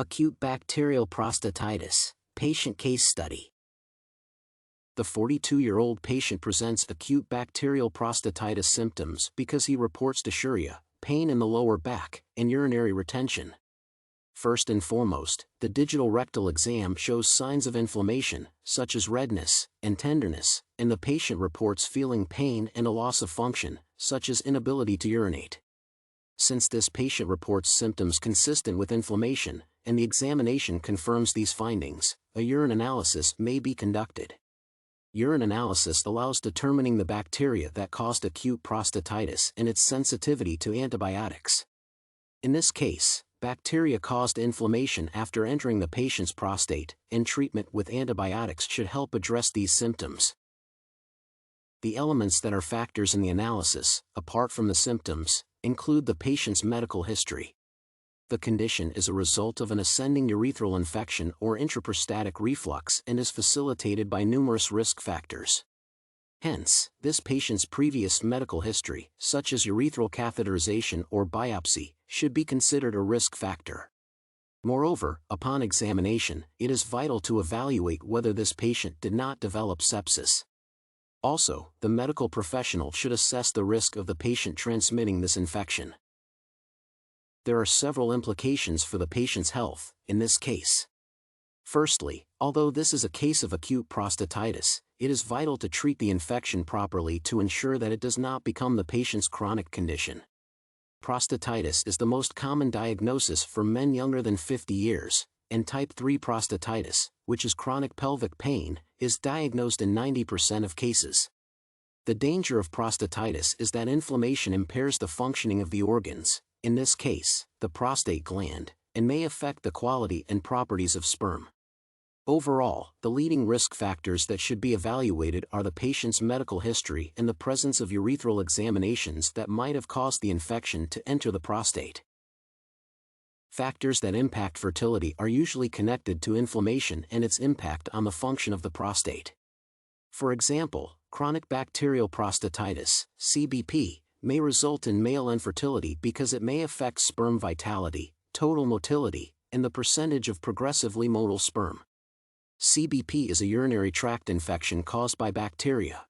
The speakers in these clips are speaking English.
Acute Bacterial Prostatitis, Patient Case Study. The 42-year-old patient presents acute bacterial prostatitis symptoms because he reports dysuria, pain in the lower back, and urinary retention. First and foremost, the digital rectal exam shows signs of inflammation, such as redness and tenderness, and the patient reports feeling pain and a loss of function, such as inability to urinate. Since this patient reports symptoms consistent with inflammation, and the examination confirms these findings, a urine analysis may be conducted. Urine analysis allows determining the bacteria that caused acute prostatitis and its sensitivity to antibiotics. In this case, bacteria caused inflammation after entering the patient's prostate, and treatment with antibiotics should help address these symptoms. The elements that are factors in the analysis, apart from the symptoms, include the patient's medical history. The condition is a result of an ascending urethral infection or intraprostatic reflux and is facilitated by numerous risk factors. Hence, this patient's previous medical history, such as urethral catheterization or biopsy, should be considered a risk factor. Moreover, upon examination, it is vital to evaluate whether this patient did not develop sepsis. Also, the medical professional should assess the risk of the patient transmitting this infection. There are several implications for the patient's health, in this case. Firstly, although this is a case of acute prostatitis, it is vital to treat the infection properly to ensure that it does not become the patient's chronic condition. Prostatitis is the most common diagnosis for men younger than 50 years, and type 3 prostatitis, which is chronic pelvic pain, is diagnosed in 90% of cases. The danger of prostatitis is that inflammation impairs the functioning of the organs, in this case, the prostate gland, and may affect the quality and properties of sperm. Overall, the leading risk factors that should be evaluated are the patient's medical history and the presence of urethral examinations that might have caused the infection to enter the prostate. Factors that impact fertility are usually connected to inflammation and its impact on the function of the prostate. For example, chronic bacterial prostatitis, CBP, may result in male infertility because it may affect sperm vitality, total motility, and the percentage of progressively motile sperm. CBP is a urinary tract infection caused by bacteria.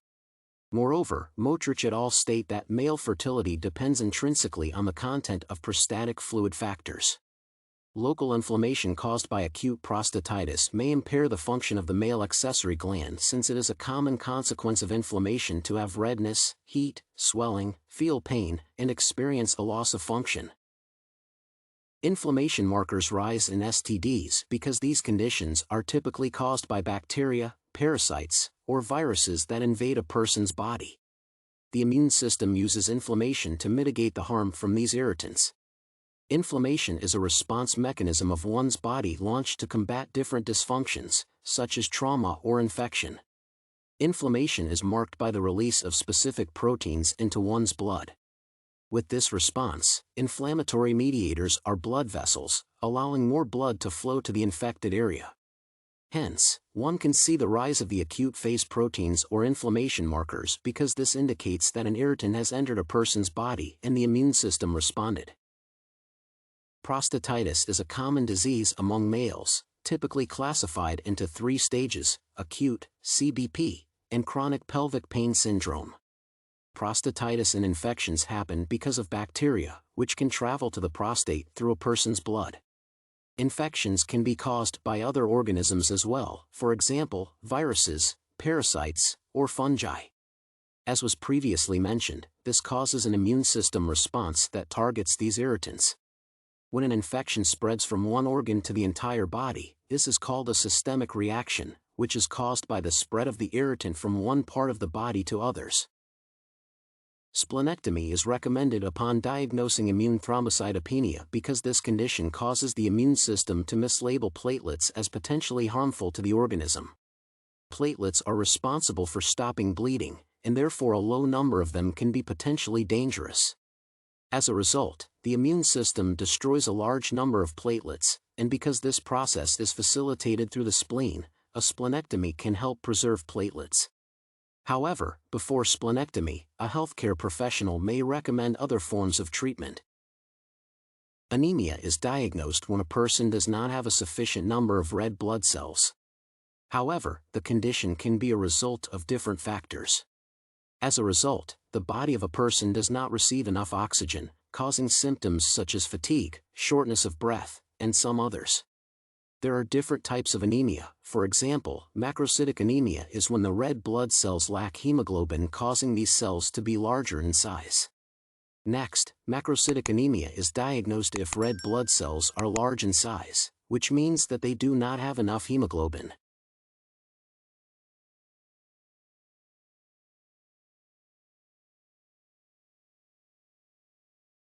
Moreover, Motrich et al. State that male fertility depends intrinsically on the content of prostatic fluid factors. Local inflammation caused by acute prostatitis may impair the function of the male accessory gland, since it is a common consequence of inflammation to have redness, heat, swelling, feel pain, and experience a loss of function. Inflammation markers rise in STDs because these conditions are typically caused by bacteria, parasites, or viruses that invade a person's body. The immune system uses inflammation to mitigate the harm from these irritants. Inflammation is a response mechanism of one's body launched to combat different dysfunctions, such as trauma or infection. Inflammation is marked by the release of specific proteins into one's blood. With this response, inflammatory mediators are blood vessels, allowing more blood to flow to the infected area. Hence, one can see the rise of the acute phase proteins or inflammation markers because this indicates that an irritant has entered a person's body and the immune system responded. Prostatitis is a common disease among males, typically classified into 3 stages: acute, CBP, and chronic pelvic pain syndrome. Prostatitis and infections happen because of bacteria, which can travel to the prostate through a person's blood. Infections can be caused by other organisms as well, for example, viruses, parasites, or fungi. As was previously mentioned, this causes an immune system response that targets these irritants. When an infection spreads from one organ to the entire body, this is called a systemic reaction, which is caused by the spread of the irritant from one part of the body to others. Splenectomy is recommended upon diagnosing immune thrombocytopenia because this condition causes the immune system to mislabel platelets as potentially harmful to the organism. Platelets are responsible for stopping bleeding, and therefore a low number of them can be potentially dangerous. As a result, the immune system destroys a large number of platelets, and because this process is facilitated through the spleen, a splenectomy can help preserve platelets. However, before splenectomy, a healthcare professional may recommend other forms of treatment. Anemia is diagnosed when a person does not have a sufficient number of red blood cells. However, the condition can be a result of different factors. As a result, the body of a person does not receive enough oxygen, causing symptoms such as fatigue, shortness of breath, and some others. There are different types of anemia. For example, macrocytic anemia is when the red blood cells lack hemoglobin, causing these cells to be larger in size. Next, macrocytic anemia is diagnosed if red blood cells are large in size, which means that they do not have enough hemoglobin.